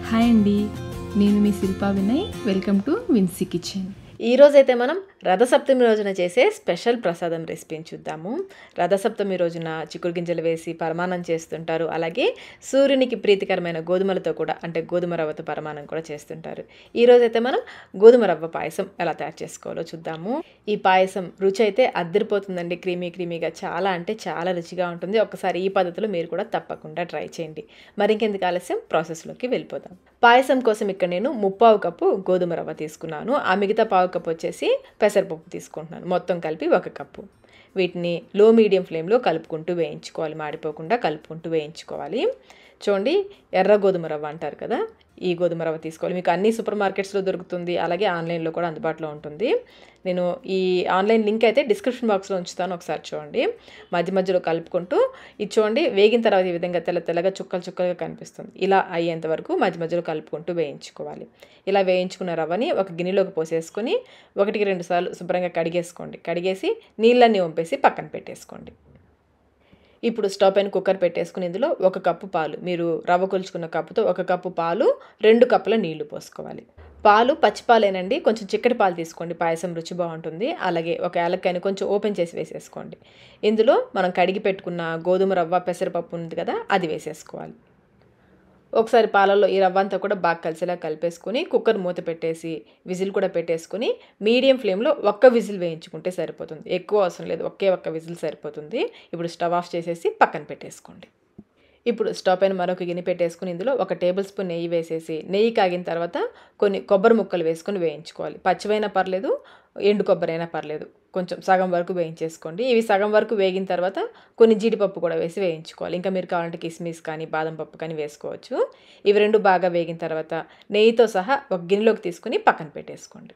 Hi అండి, నేను మీ Shilpa Vinay. Welcome to Vincy kitchen. ఈ రోజైతే మనం రథసప్తమి రోజున చేసే స్పెషల్ ప్రసాదం రెసిపీని చూద్దాము. రథసప్తమి రోజున చిక్కుడు గింజలు వేసి పరమాన్నం చేస్తుంటారు. అలాగే సూర్యునికి ప్రీతికరమైన గోధుమలతో కూడా, అంటే గోధుమ రవ్వతో పరమాన్నం కూడా చేస్తుంటారు. ఈ రోజైతే మనం గోధుమ రవ్వ పాయసం ఎలా తయారు చేసుకోవాలో చూద్దాము. ఈ పాయసం రుచి అయితే అద్దరిపోతుందండి. క్రీమీగా చాలా అంటే చాలా రుచిగా ఉంటుంది. ఒకసారి ఈ పద్ధతిలో మీరు కూడా తప్పకుండా ట్రై చేయండి. మరి ఇంకెందుకు ఆలస్యం, ప్రాసెస్లోకి వెళ్ళిపోదాం. పాయసం కోసం ఇక్కడ నేను 3/4 కప్పు గోధుమ రవ్వ తీసుకున్నాను. ఆ మిగతా 1/4 కప్పు వచ్చేసి పెసరపప్పు తీసుకుంటున్నాను. మొత్తం కలిపి 1 కప్పు. వీటిని లో మీడియం ఫ్లేమ్లో కలుపుకుంటూ వేయించుకోవాలి. మాడిపోకుండా కలుపుకుంటూ వేయించుకోవాలి. చూడండి, ఎర్ర గోధుమ రవ్వ అంటారు కదా, ఈ గోధుమ రవ్వ తీసుకోవాలి. మీకు అన్ని సూపర్ మార్కెట్స్లో దొరుకుతుంది, అలాగే ఆన్లైన్లో కూడా అందుబాటులో ఉంటుంది. నేను ఈ ఆన్లైన్ లింక్ అయితే డిస్క్రిప్షన్ బాక్స్లో ఉంచుతాను, ఒకసారి చూడండి. మధ్యలో కలుపుకుంటూ ఇది చూడండి, వేగిన తర్వాత ఈ విధంగా తెల్లగా చుక్కలుగా కనిపిస్తుంది. ఇలా అయ్యేంత వరకు మధ్యలో కలుపుకుంటూ వేయించుకోవాలి. ఇలా వేయించుకున్న రవ్వని ఒక గిన్నెలోకి పోసేసుకొని 1-2 సార్లు శుభ్రంగా కడిగేసుకోండి. కడిగేసి నీళ్ళన్నీ వంపేసి పక్కన పెట్టేసుకోండి. ఇప్పుడు స్టవ్ పైన కుక్కర్ పెట్టేసుకుని ఇందులో 1 కప్పు పాలు, మీరు రవ్వ కొలుచుకున్న కప్పుతో 1 కప్పు పాలు, 2 కప్పుల నీళ్లు పోసుకోవాలి. పాలు పచ్చిపాలేనండి, కొంచెం చిక్కటి పాలు తీసుకోండి, పాయసం రుచి బాగుంటుంది. అలాగే ఒక యాలక్కాయని కొంచెం ఓపెన్ చేసి వేసేసుకోండి. ఇందులో మనం కడిగి పెట్టుకున్న గోధుమ రవ్వ, పెసరపప్పు ఉంది కదా, అది వేసేసుకోవాలి. ఒకసారి పాలల్లో ఈ రవ్వ అంతా కూడా బాగా కలిసేలా కలిపేసుకొని కుక్కర్ మూత పెట్టేసి విజిల్ కూడా పెట్టేసుకొని మీడియం ఫ్లేమ్లో 1 విజిల్ వేయించుకుంటే సరిపోతుంది. ఎక్కువ అవసరం లేదు, ఒకే 1 విజిల్ సరిపోతుంది. ఇప్పుడు స్టవ్ ఆఫ్ చేసేసి పక్కన పెట్టేసుకోండి. ఇప్పుడు స్టవ్ పైన మరొక గిన్నె పెట్టేసుకుని ఇందులో 1 టేబుల్ స్పూన్ నెయ్యి వేసేసి, నెయ్యి కాగిన తర్వాత కొన్ని కొబ్బరి ముక్కలు వేసుకొని వేయించుకోవాలి. పచ్చివైనా పర్లేదు, ఎండు కొబ్బరి అయినా పర్లేదు. కొంచెం సగం వరకు వేయించేసుకోండి. ఇవి సగం వరకు వేగిన తర్వాత కొన్ని జీడిపప్పు కూడా వేసి వేయించుకోవాలి. ఇంకా మీరు కావాలంటే కిస్మిస్ కానీ బాదం పప్పు కానీ వేసుకోవచ్చు. ఇవి 2 బాగా వేగిన తర్వాత నెయ్యితో సహా ఒక గిన్నెలోకి తీసుకుని పక్కన పెట్టేసుకోండి.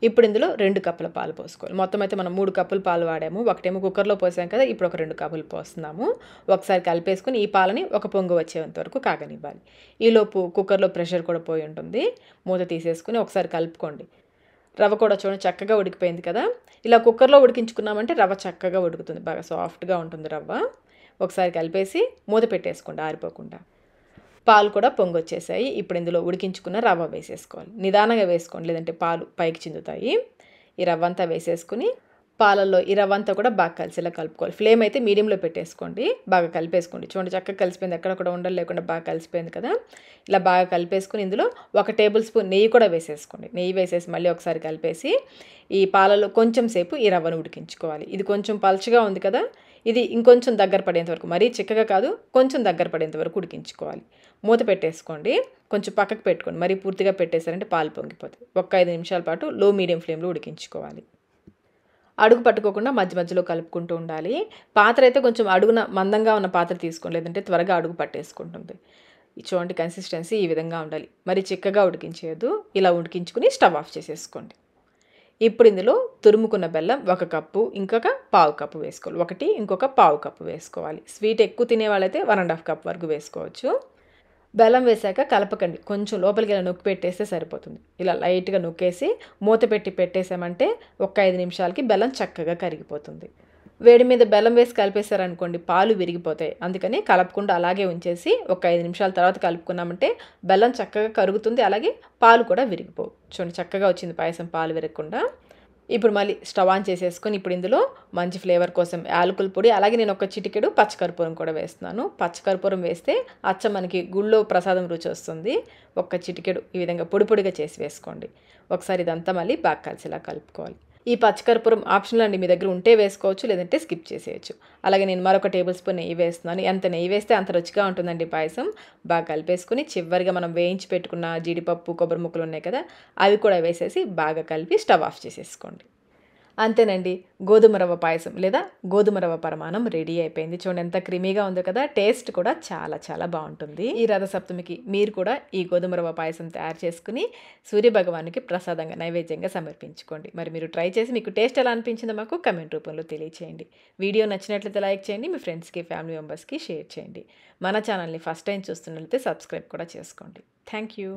ఇప్పుడు ఇందులో 2 కప్పుల పాలు పోసుకోవాలి. మొత్తం అయితే మనం 3 కప్పులు పాలు వాడాము. ఒకటేమో కుక్కర్లో పోసాం కదా, ఇప్పుడు ఒక 2 కప్పులు పోస్తున్నాము. ఒకసారి కలిపేసుకుని ఈ పాలని ఒక పొంగు వచ్చేంత వరకు కాగనివ్వాలి. ఈలోపు కుక్కర్లో ప్రెషర్ కూడా పోయి ఉంటుంది. మూత తీసేసుకుని ఒకసారి కలుపుకోండి. రవ్వ కూడా చూడండి చక్కగా ఉడికిపోయింది కదా. ఇలా కుక్కర్లో ఉడికించుకున్నామంటే రవ్వ చక్కగా ఉడుకుతుంది, బాగా సాఫ్ట్గా ఉంటుంది రవ్వ. ఒకసారి కలిపేసి మూత పెట్టేసుకోండి ఆరిపోకుండా. పాలు కూడా పొంగొచ్చేసాయి. ఇప్పుడు ఇందులో ఉడికించుకున్న రవ్వ వేసేసుకోవాలి. నిదానంగా వేసుకోండి, లేదంటే పాలు పైకి చిందుతాయి. ఈ రవ్వ అంతా వేసేసుకుని పాలల్లో ఈ రవ్వ అంతా కూడా బాగా కలిసేలా కలుపుకోవాలి. ఫ్లేమ్ అయితే మీడియంలో పెట్టేసుకోండి, బాగా కలిపేసుకోండి. చూడండి చక్కగా కలిసిపోయింది, ఎక్కడొక్కడ ఉండలు లేకుండా బాగా కలిసిపోయింది కదా. ఇలా బాగా కలిపేసుకుని ఇందులో 1 టేబుల్ స్పూన్ నెయ్యి కూడా వేసేసుకోండి. నెయ్యి వేసేసి మళ్ళీ ఒకసారి కలిపేసి ఈ పాలలో కొంచెం సేపు ఈ రవ్వను ఉడికించుకోవాలి. ఇది కొంచెం పలుచగా ఉంది కదా, ఇది ఇంకొంచెం దగ్గర పడేంత వరకు, మరీ చిక్కగా కాదు, కొంచెం దగ్గర పడేంత వరకు ఉడికించుకోవాలి. మూత పెట్టేసుకోండి, కొంచెం పక్కకు పెట్టుకోండి. మరీ పూర్తిగా పెట్టేశారంటే పాలు పొంగిపోతాయి. 5 నిమిషాల పాటు లో మీడియం ఫ్లేమ్లో ఉడికించుకోవాలి. అడుగు పట్టుకోకుండా మధ్యలో కలుపుకుంటూ ఉండాలి. పాత్ర అయితే కొంచెం అడుగున మందంగా ఉన్న పాత్ర తీసుకోండి, లేదంటే త్వరగా అడుగు పట్టేసుకుంటుంది. చూడండి కన్సిస్టెన్సీ ఈ విధంగా ఉండాలి, మరి చిక్కగా ఉడికించేయద్దు. ఇలా ఉడికించుకుని స్టవ్ ఆఫ్ చేసేసుకోండి. ఇప్పుడు ఇందులో తురుముకున్న బెల్లం 1 కప్పు, ఇంకొక 1/4 కప్పు వేసుకోవాలి. ఇంకొక 1/4 కప్పు వేసుకోవాలి. స్వీట్ ఎక్కువ తినే వాళ్ళైతే 1.5 కప్ వరకు వేసుకోవచ్చు. బెల్లం వేసాక కలపకండి, కొంచెం లోపలికి ఇలా నొక్కి పెట్టేస్తే సరిపోతుంది. ఇలా లైట్గా నొక్కేసి మూత పెట్టేసామంటే 5 నిమిషాలకి బెల్లం చక్కగా కరిగిపోతుంది. వేడి మీద బెల్లం వేసి కలిపేశారనుకోండి పాలు విరిగిపోతాయి. అందుకని కలపకుండా అలాగే ఉంచేసి 5 నిమిషాల తర్వాత కలుపుకున్నామంటే బెల్లం చక్కగా కరుగుతుంది, అలాగే పాలు కూడా విరిగిపోవు. చూడండి చక్కగా వచ్చింది పాయసం, పాలు విరగకుండా. ఇప్పుడు మళ్ళీ స్టవ్ ఆన్ చేసేసుకొని ఇప్పుడు ఇందులో మంచి ఫ్లేవర్ కోసం యాలకుల పొడి, అలాగే నేను 1 చిటికెడు పచ్చకర్పూరం కూడా వేస్తున్నాను. పచ్చకర్పూరం వేస్తే అచ్చం మనకి గుళ్ళో ప్రసాదం రుచి వస్తుంది. 1 చిటికెడు ఈ విధంగా పొడిగా చేసి వేసుకోండి. ఒకసారి ఇదంతా మళ్ళీ బాగా కలిసేలా కలుపుకోవాలి. ఈ పచ్చకర్పూరం ఆప్షనల్ అండి, మీ దగ్గర ఉంటే వేసుకోవచ్చు, లేదంటే స్కిప్ చేసేయచ్చు. అలాగే నేను మరొక టేబుల్ స్పూన్ నెయ్యి వేస్తున్నాను. ఎంత నెయ్యి వేస్తే అంత రుచిగా ఉంటుందండి పాయసం. బాగా కలిపేసుకుని చివరిగా మనం వేయించి పెట్టుకున్న జీడిపప్పు, కొబ్బరి ముక్కలు ఉన్నాయి కదా, అవి కూడా వేసేసి బాగా కలిపి స్టవ్ ఆఫ్ చేసేసుకోండి. అంతేనండి, గోధుమ రవ్వ పాయసం లేదా గోధుమ రవ్వ పరమాన్నం రెడీ అయిపోయింది. చూడండి ఎంత క్రీమీగా ఉందో కదా, టేస్ట్ కూడా చాలా బాగుంటుంది. ఈ రథసప్తమికి మీరు కూడా ఈ గోధుమ రవ్వ పాయసం తయారు చేసుకుని సూర్యభగవానికి ప్రసాదంగా నైవేద్యంగా సమర్పించుకోండి. మరి మీరు ట్రై చేసి మీకు టేస్ట్ ఎలా అనిపించిందో మాకు కమెంట్ రూపంలో తెలియచేయండి. వీడియో నచ్చినట్లయితే లైక్ చేయండి, మీ ఫ్రెండ్స్కి, ఫ్యామిలీ మెంబర్స్కి షేర్ చేయండి. మన ఛానల్ని ఫస్ట్ టైం చూస్తున్నట్లయితే సబ్స్క్రైబ్ కూడా చేసుకోండి. Thank you.